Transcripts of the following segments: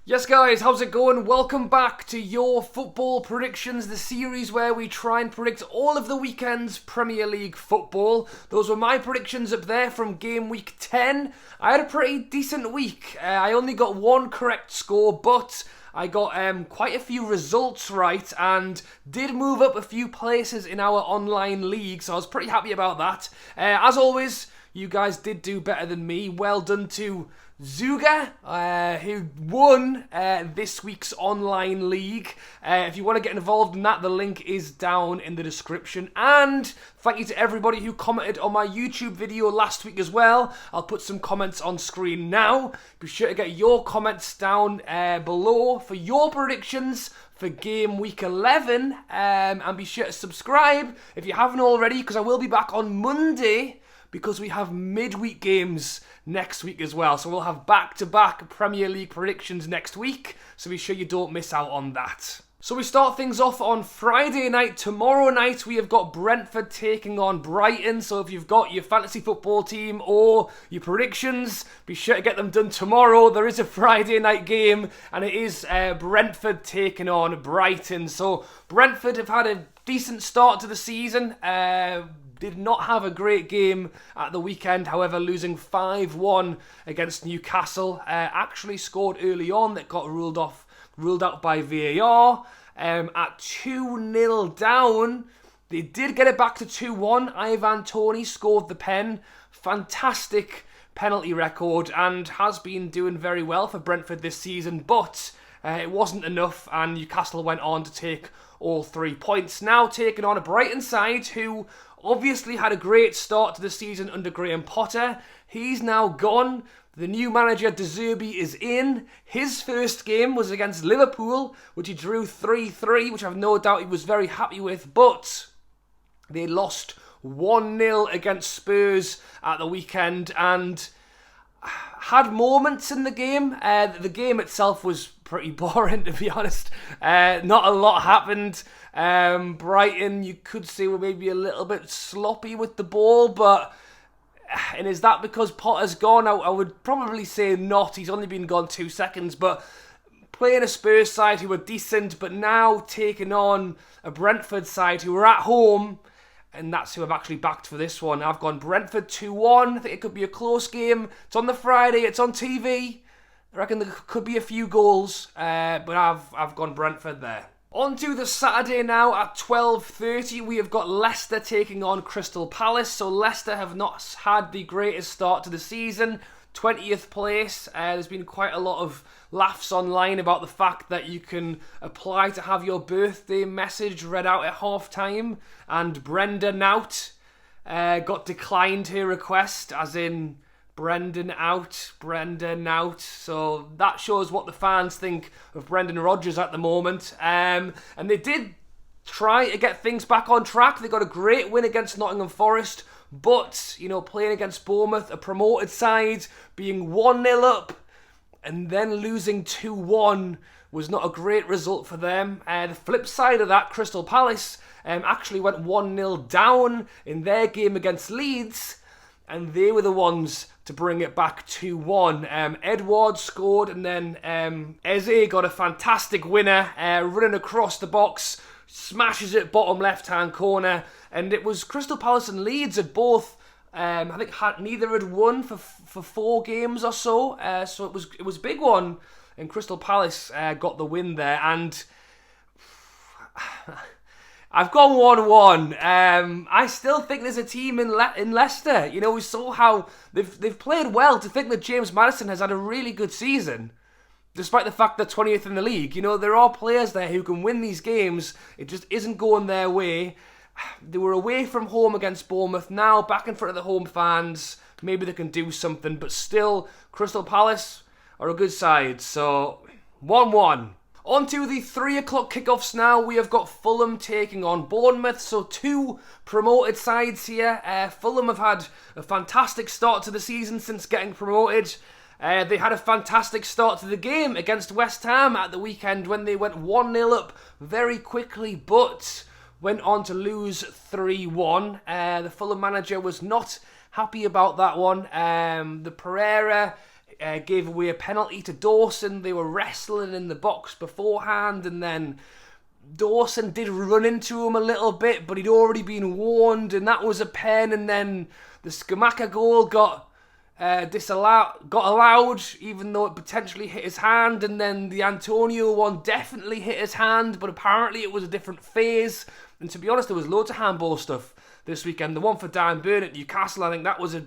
Yes guys, how's it going? Welcome back to your football predictions, the series where we try and predict all of the weekend's Premier League football. Those were my predictions up there from game week 10. I had a pretty decent week. I only got one correct score, but I got quite a few results right and did move up a few places in our online league, so I was pretty happy about that. As always, you guys did do better than me. Well done to Zuga, who won this week's online league. If you want to get involved in that, the link is down in the description. And thank you to everybody who commented on my YouTube video last week as well. I'll put some comments on screen now. Be sure to get your comments down below for your predictions for game week 11. And be sure to subscribe if you haven't already, because I will be back on Monday, because we have midweek games next week as well. So we'll have back-to-back Premier League predictions next week, so be sure you don't miss out on that. So we start things off on Friday night. Tomorrow night we have got Brentford taking on Brighton. So if you've got your fantasy football team or your predictions, be sure to get them done tomorrow. There is a Friday night game, and it is Brentford taking on Brighton. So Brentford have had a decent start to the season. Did not have a great game at the weekend, however, losing 5-1 against Newcastle. Actually scored early on, that got ruled out by VAR. At 2-0 down, they did get it back to 2-1. Ivan Toney scored the pen. Fantastic penalty record, and has been doing very well for Brentford this season, but it wasn't enough, and Newcastle went on to take all 3 points. Now taking on a Brighton side who obviously had a great start to the season under Graham Potter. He's now gone. The new manager, De Zerbi, is in. His first game was against Liverpool, which he drew 3-3, which I've no doubt he was very happy with, but they lost 1-0 against Spurs at the weekend and had moments in the game. The game itself was pretty boring, to be honest. Not a lot happened. Brighton, you could say, were maybe a little bit sloppy with the ball, and is that because Potter's gone? I would probably say not. He's only been gone 2 seconds, but playing a Spurs side who were decent, but now taking on a Brentford side who were at home, and that's who I've actually backed for this one. I've gone Brentford 2-1. I think it could be a close game. It's on the Friday. It's on TV. I reckon there could be a few goals, but I've gone Brentford there. On to the Saturday now at 12:30. We have got Leicester taking on Crystal Palace. So Leicester have not had the greatest start to the season. 20th place. There's been quite a lot of laughs online about the fact that you can apply to have your birthday message read out at half-time, and Brenda Nout got declined her request, as in Brenda Nout. So that shows what the fans think of Brendan Rodgers at the moment. And they did try to get things back on track. They got a great win against Nottingham Forest, but, playing against Bournemouth, a promoted side, being 1-0 up and then losing 2-1 was not a great result for them. The flip side of that, Crystal Palace actually went 1-0 down in their game against Leeds, and they were the ones to bring it back 2-1. Edwards scored, and then Eze got a fantastic winner, running across the box, smashes it bottom left-hand corner, and it was Crystal Palace and Leeds had both, I think neither had won for 4 games or so, so it was a big one, and Crystal Palace got the win there, and I've gone 1-1. I still think there's a team in Leicester. We saw how they've played well. To think that James Maddison has had a really good season, despite the fact they're 20th in the league. There are players there who can win these games. It just isn't going their way. They were away from home against Bournemouth. Now back in front of the home fans. Maybe they can do something. But still, Crystal Palace are a good side. So, 1-1. On to the 3 o'clock kickoffs now. We have got Fulham taking on Bournemouth. So 2 promoted sides here. Fulham have had a fantastic start to the season since getting promoted. They had a fantastic start to the game against West Ham at the weekend when they went 1-0 up very quickly, but went on to lose 3-1. The Fulham manager was not happy about that one. The Pereira gave away a penalty to Dawson. They were wrestling in the box beforehand, and then Dawson did run into him a little bit, but he'd already been warned, and that was a pen. And then the Skamaka goal got allowed, even though it potentially hit his hand. And then the Antonio one definitely hit his hand, but apparently it was a different phase. And to be honest, there was loads of handball stuff this weekend. The one for Dan Burn at Newcastle, I think that was a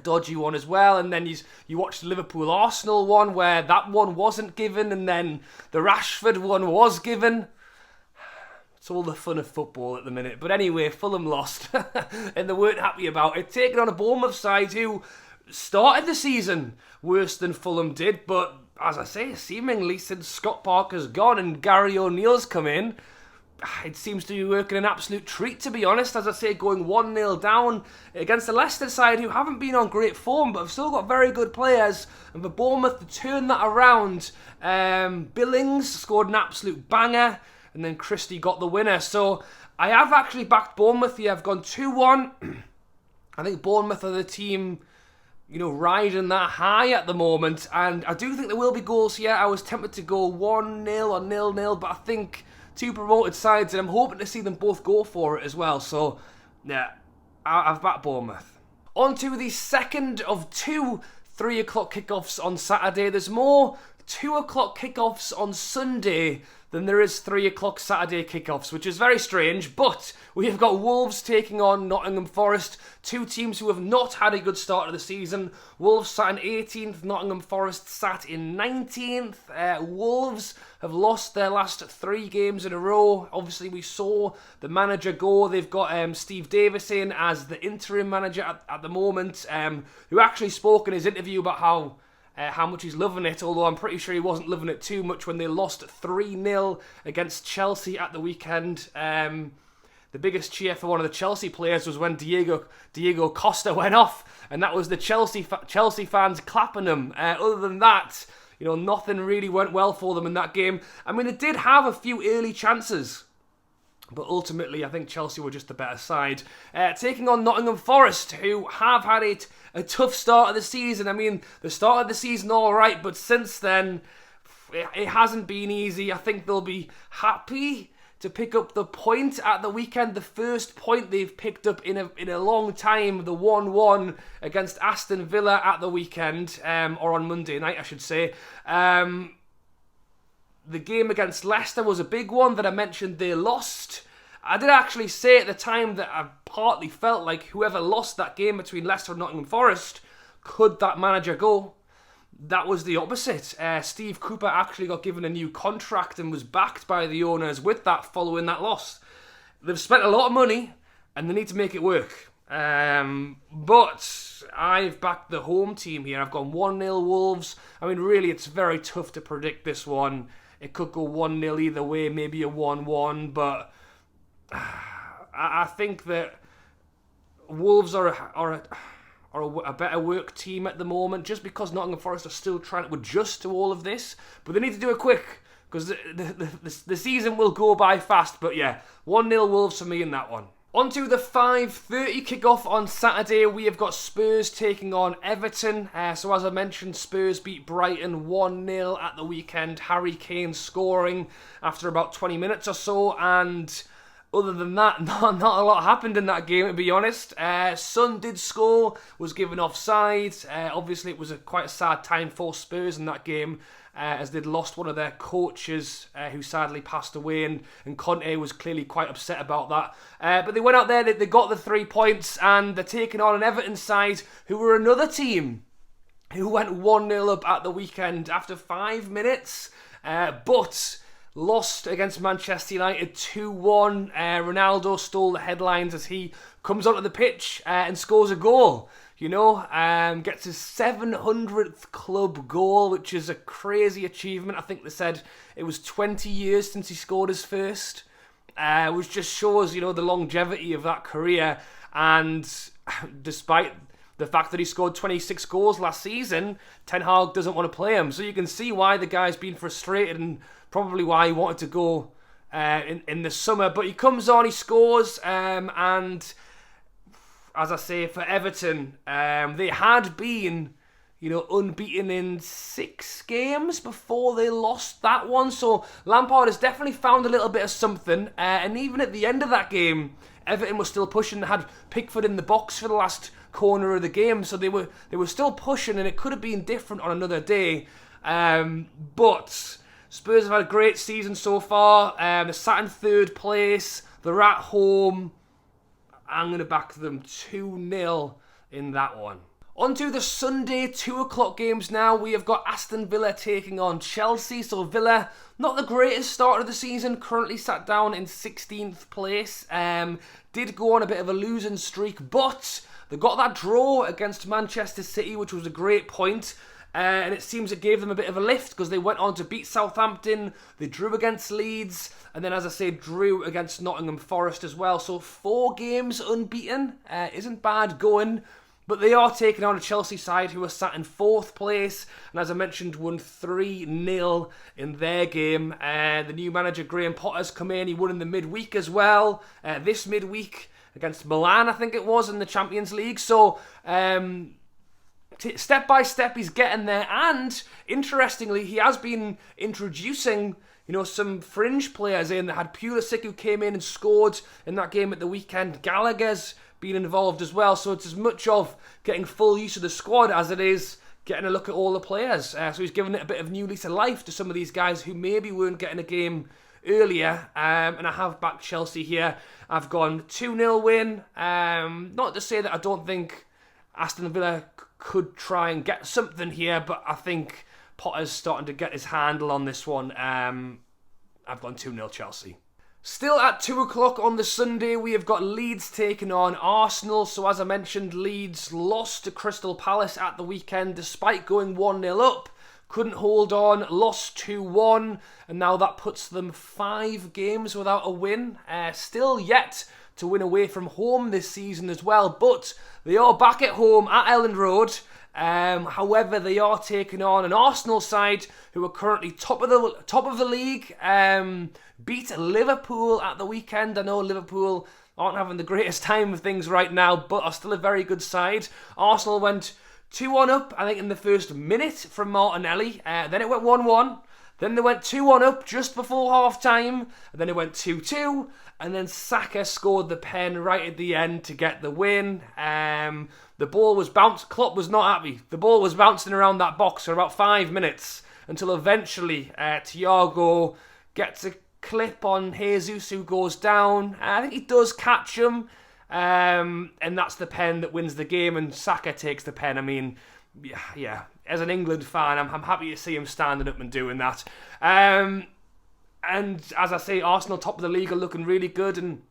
dodgy one as well. And then you watched the Liverpool-Arsenal one where that one wasn't given, and then the Rashford one was given. It's all the fun of football at the minute. But anyway, Fulham lost, and they weren't happy about it. Taking on a Bournemouth side who started the season worse than Fulham did, but as I say, seemingly since Scott Parker's gone and Gary O'Neill's come in, it seems to be working an absolute treat, to be honest. As I say, going 1-0 down against the Leicester side, who haven't been on great form, but have still got very good players. And for Bournemouth to turn that around, Billings scored an absolute banger, and then Christie got the winner. So I have actually backed Bournemouth here. I've gone 2-1. I think Bournemouth are the team, riding that high at the moment. And I do think there will be goals here. I was tempted to go 1-0 or 0-0, but I think two promoted sides, and I'm hoping to see them both go for it as well. So, yeah, I've backed Bournemouth. On to the second of two 3 o'clock kickoffs on Saturday. There's more 2 o'clock kickoffs on Sunday than there is 3 o'clock Saturday kickoffs, which is very strange. But we have got Wolves taking on Nottingham Forest, two teams who have not had a good start of the season. Wolves sat in 18th, Nottingham Forest sat in 19th. Wolves have lost their last 3 games in a row. Obviously, we saw the manager go. They've got Steve Davis in as the interim manager at the moment, who actually spoke in his interview about how much he's loving it, although I'm pretty sure he wasn't loving it too much when they lost 3-0 against Chelsea at the weekend. The biggest cheer for one of the Chelsea players was when Diego Costa went off, and that was the Chelsea fans clapping him. Other than that, nothing really went well for them in that game. I mean, they did have a few early chances, but ultimately, I think Chelsea were just the better side. Taking on Nottingham Forest, who have had a tough start of the season. I mean, the start of the season all right, but since then, it hasn't been easy. I think they'll be happy to pick up the point at the weekend. The first point they've picked up in a long time, the 1-1 against Aston Villa at the weekend, or on Monday night, I should say. The game against Leicester was a big one that I mentioned they lost. I did actually say at the time that I partly felt like whoever lost that game between Leicester and Nottingham Forest, could that manager go? That was the opposite. Steve Cooper actually got given a new contract and was backed by the owners with that following that loss. They've spent a lot of money and they need to make it work. But I've backed the home team here. I've gone 1-0 Wolves. I mean, really, it's very tough to predict this one. It could go 1-0 either way, maybe a 1-1, but I think that Wolves are a better work team at the moment, just because Nottingham Forest are still trying to adjust to all of this. But they need to do it quick, because the season will go by fast. But yeah, 1-0 Wolves for me in that one. On to the 5:30 kickoff on Saturday, we have got Spurs taking on Everton. So as I mentioned, Spurs beat Brighton 1-0 at the weekend. Harry Kane scoring after about 20 minutes or so, and other than that, not a lot happened in that game, to be honest. Son did score, was given offside. Obviously, it was quite a sad time for Spurs in that game, as they'd lost one of their coaches, who sadly passed away, and Conte was clearly quite upset about that. But they went out there, they got the 3 points, and they're taking on an Everton side, who were another team who went 1-0 up at the weekend after 5 minutes, but lost against Manchester United 2-1. Ronaldo stole the headlines as he comes onto the pitch and scores a goal. Gets his 700th club goal, which is a crazy achievement. I think they said it was 20 years since he scored his first, which just shows, the longevity of that career. And despite the fact that he scored 26 goals last season, Ten Hag doesn't want to play him. So you can see why the guy's been frustrated and probably why he wanted to go in the summer. But he comes on, he scores, and as I say, for Everton, they had been, unbeaten in 6 games before they lost that one. So Lampard has definitely found a little bit of something. And even at the end of that game, Everton was still pushing. They had Pickford in the box for the last corner of the game, so they were still pushing, and it could have been different on another day. But Spurs have had a great season so far. They're sat in 3rd place. They're at home. I'm going to back them 2-0 in that one. On to the Sunday 2 o'clock games now. We have got Aston Villa taking on Chelsea. So Villa, not the greatest start of the season, currently sat down in 16th place. Did go on a bit of a losing streak, but they got that draw against Manchester City, which was a great point. And it seems it gave them a bit of a lift because they went on to beat Southampton. They drew against Leeds. And then, as I say, drew against Nottingham Forest as well. So 4 games unbeaten. Isn't bad going. But they are taking on a Chelsea side who are sat in 4th place. And as I mentioned, won 3-0 in their game. The new manager, Graham Potter's come in. He won in the midweek as well. This midweek against Milan, I think it was, in the Champions League. So step by step, he's getting there. And interestingly, he has been introducing some fringe players in. They had Pulisic, who came in and scored in that game at the weekend. Gallagher's been involved as well, so it's as much of getting full use of the squad as it is getting a look at all the players. So he's given it a bit of new lease of life to some of these guys who maybe weren't getting a game earlier. And I have backed Chelsea here. I've gone 2-0 win. Not to say that I don't think Aston Villa could try and get something here, but I think Potter's starting to get his handle on this one. I've gone 2-0 Chelsea. Still at 2 o'clock on the Sunday, we have got Leeds taking on Arsenal. So as I mentioned, Leeds lost to Crystal Palace at the weekend despite going 1-0 up. Couldn't hold on, lost 2-1, and now that puts them 5 games without a win. Still yet to win away from home this season as well, but they are back at home at Elland Road. However, they are taking on an Arsenal side who are currently top of the league. Beat Liverpool at the weekend. I know Liverpool aren't having the greatest time of things right now, but are still a very good side. Arsenal went 2-1 up, I think, in the first minute from Martinelli. Then it went 1-1. Then they went 2-1 up just before half-time. And then it went 2-2. And then Saka scored the pen right at the end to get the win. The ball was bounced. Klopp was not happy. The ball was bouncing around that box for about 5 minutes until eventually Thiago gets a clip on Jesus, who goes down. I think he does catch him. And that's the pen that wins the game, and Saka takes the pen. I mean, yeah. As an England fan, I'm happy to see him standing up and doing that. And as I say, Arsenal top of the league are looking really good, and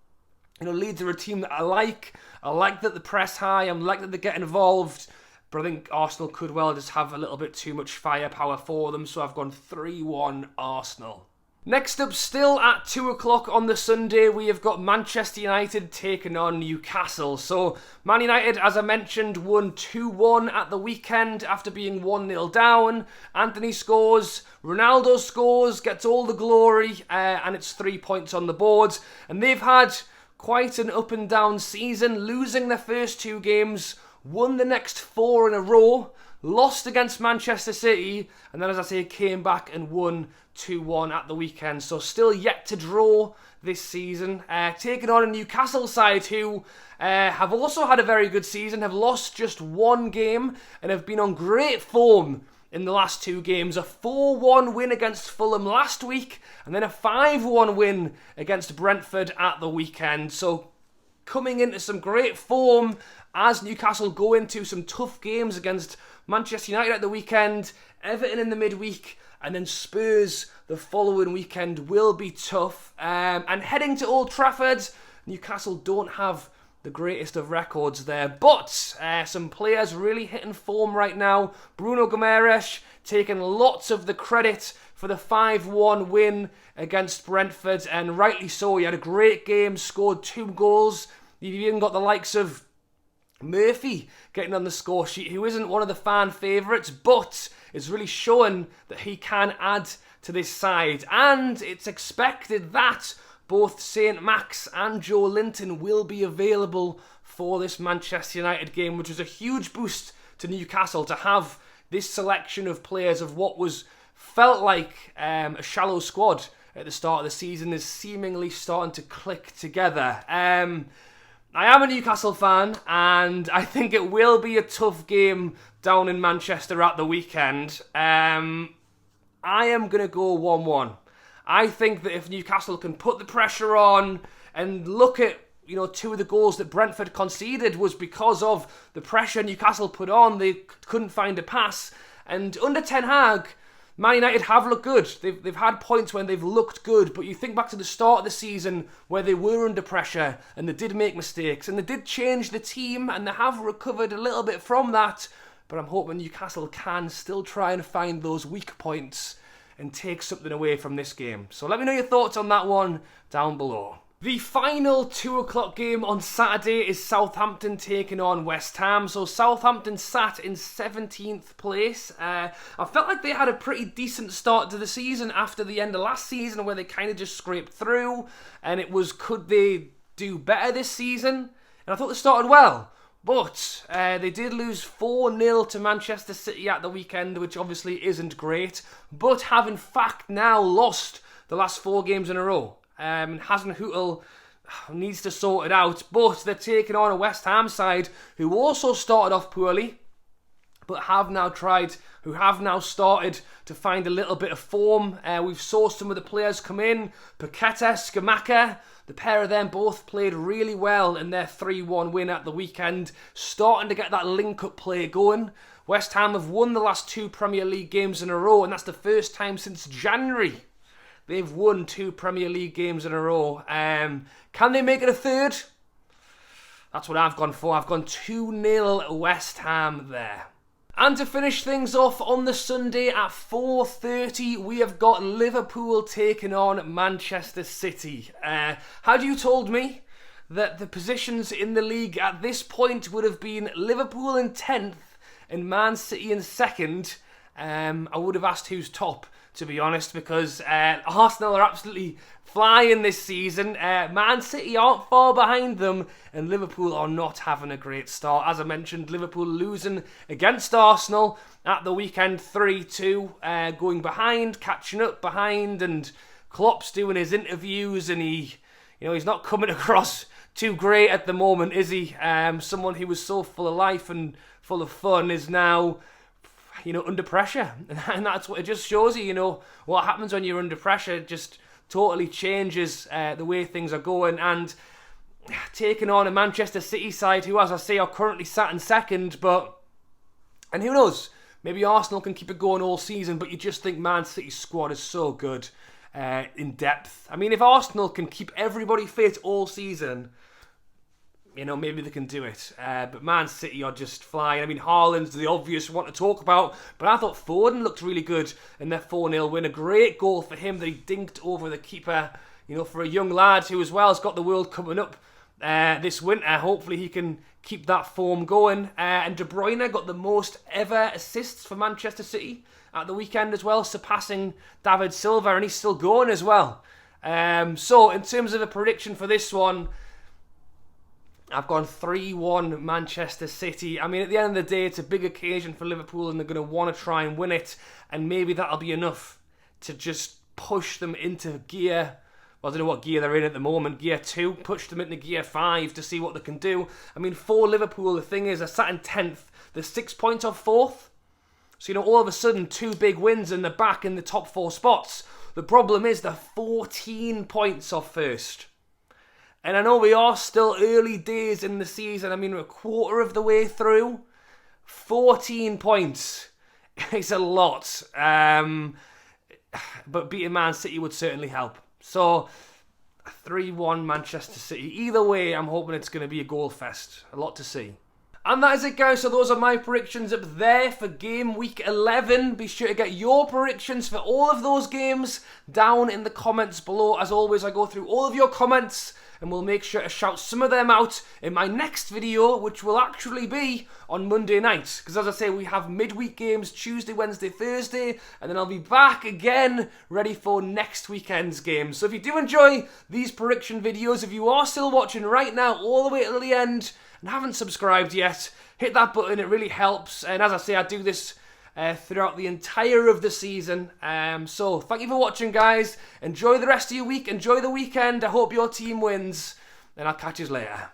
Leeds are a team that I like. I like that they press high. I like that they get involved. But I think Arsenal could well just have a little bit too much firepower for them. So I've gone 3-1 Arsenal. Next up, still at 2 o'clock on the Sunday, we have got Manchester United taking on Newcastle. So Man United, as I mentioned, won 2-1 at the weekend after being 1-0 down. Anthony scores, Ronaldo scores, gets all the glory, and it's 3 points on the board. And they've had quite an up and down season, losing their first 2 games, won the next 4 in a row, lost against Manchester City, and then, as I say, came back and won 2-1 at the weekend. So still yet to draw this season. Taking on a Newcastle side who have also had a very good season, have lost just 1 game, and have been on great form in the last 2 games. A 4-1 win against Fulham last week, and then a 5-1 win against Brentford at the weekend. So coming into some great form as Newcastle go into some tough games against Manchester United at the weekend, Everton in the midweek, and then Spurs the following weekend will be tough. And heading to Old Trafford, Newcastle don't have the greatest of records there, but some players really hitting form right now. Bruno Guimaraes taking lots of the credit for the 5-1 win against Brentford, and rightly so. He had a great game, scored 2 goals. You've even got the likes of Murphy getting on the score sheet, who isn't one of the fan favourites, but is really showing that he can add to this side. And it's expected that both St Max and Joe Linton will be available for this Manchester United game, which is a huge boost to Newcastle to have this selection of players of what felt like a shallow squad at the start of the season is seemingly starting to click together. I am a Newcastle fan, and I think it will be a tough game down in Manchester at the weekend. I am going to go 1-1. I think that if Newcastle can put the pressure on and look at, two of the goals that Brentford conceded was because of the pressure Newcastle put on. They couldn't find a pass. And under Ten Hag, Man United have looked good. They've had points when they've looked good, but you think back to the start of the season where they were under pressure and they did make mistakes and they did change the team and they have recovered a little bit from that. But I'm hoping Newcastle can still try and find those weak points and take something away from this game. So let me know your thoughts on that one down below. The final 2 o'clock game on Saturday is Southampton taking on West Ham. So Southampton sat in 17th place. I felt like they had a pretty decent start to the season after the end of last season where they kind of just scraped through. And it was, could they do better this season? And I thought they started well. But they did lose 4-0 to Manchester City at the weekend, which obviously isn't great. But have in fact now lost the last 4 games in a row. Hasenhüttl needs to sort it out, but they're taking on a West Ham side who also started off poorly, but have now started to find a little bit of form. We've saw some of the players come in. Paqueta, Scamacca, the pair of them both played really well in their 3-1 win at the weekend, starting to get that link-up play going. West Ham have won the last 2 Premier League games in a row, and that's the first time since January they've won 2 Premier League games in a row. Can they make it a third? That's what I've gone for. I've gone 2-0 West Ham there. And to finish things off on the Sunday at 4:30, we have got Liverpool taking on Manchester City. Had you told me that the positions in the league at this point would have been Liverpool in 10th and Man City in 2nd, I would have asked who's top, to be honest, because Arsenal are absolutely flying this season. Man City aren't far behind them, and Liverpool are not having a great start. As I mentioned, Liverpool losing against Arsenal at the weekend 3-2, going behind, catching up behind, and Klopp's doing his interviews, and he's not coming across too great at the moment, is he? Someone who was so full of life and full of fun is now under pressure. And that's what it just shows you, what happens when you're under pressure. It just totally changes the way things are going. And taking on a Manchester City side who, as I say, are currently sat in 2nd, and who knows, maybe Arsenal can keep it going all season, but you just think Man City's squad is so good in depth. I mean, if Arsenal can keep everybody fit all season, maybe they can do it. But Man City are just flying. I mean, Haaland's the obvious one to talk about, but I thought Foden looked really good in their 4-0 win. A great goal for him that he dinked over the keeper. For a young lad who as well has got the World coming up this winter. Hopefully he can keep that form going. And De Bruyne got the most ever assists for Manchester City at the weekend as well, surpassing David Silva, and he's still going as well. So in terms of a prediction for this one, I've gone 3-1 Manchester City. I mean, at the end of the day, it's a big occasion for Liverpool and they're going to want to try and win it. And maybe that'll be enough to just push them into gear. Well, I don't know what gear they're in at the moment. Gear 2. Push them into gear 5 to see what they can do. I mean, for Liverpool, the thing is, they're sat in 10th. They're 6 points off 4th. So, all of a sudden, 2 big wins and they're back in the top 4 spots. The problem is they're 14 points off 1st. And I know we are still early days in the season. I mean, we're a quarter of the way through. 14 points is a lot. But beating Man City would certainly help. So, 3-1 Manchester City. Either way, I'm hoping it's going to be a goal fest. A lot to see. And that is it, guys. So those are my predictions up there for game week 11. Be sure to get your predictions for all of those games down in the comments below. As always, I go through all of your comments and we'll make sure to shout some of them out in my next video, which will actually be on Monday night. Because as I say, we have midweek games Tuesday, Wednesday, Thursday, and then I'll be back again ready for next weekend's games. So if you do enjoy these prediction videos, if you are still watching right now all the way till the end and haven't subscribed yet, hit that button. It really helps. And as I say, I do this throughout the entire of the season. So thank you for watching, guys. Enjoy the rest of your week. Enjoy the weekend. I hope your team wins. And I'll catch you later.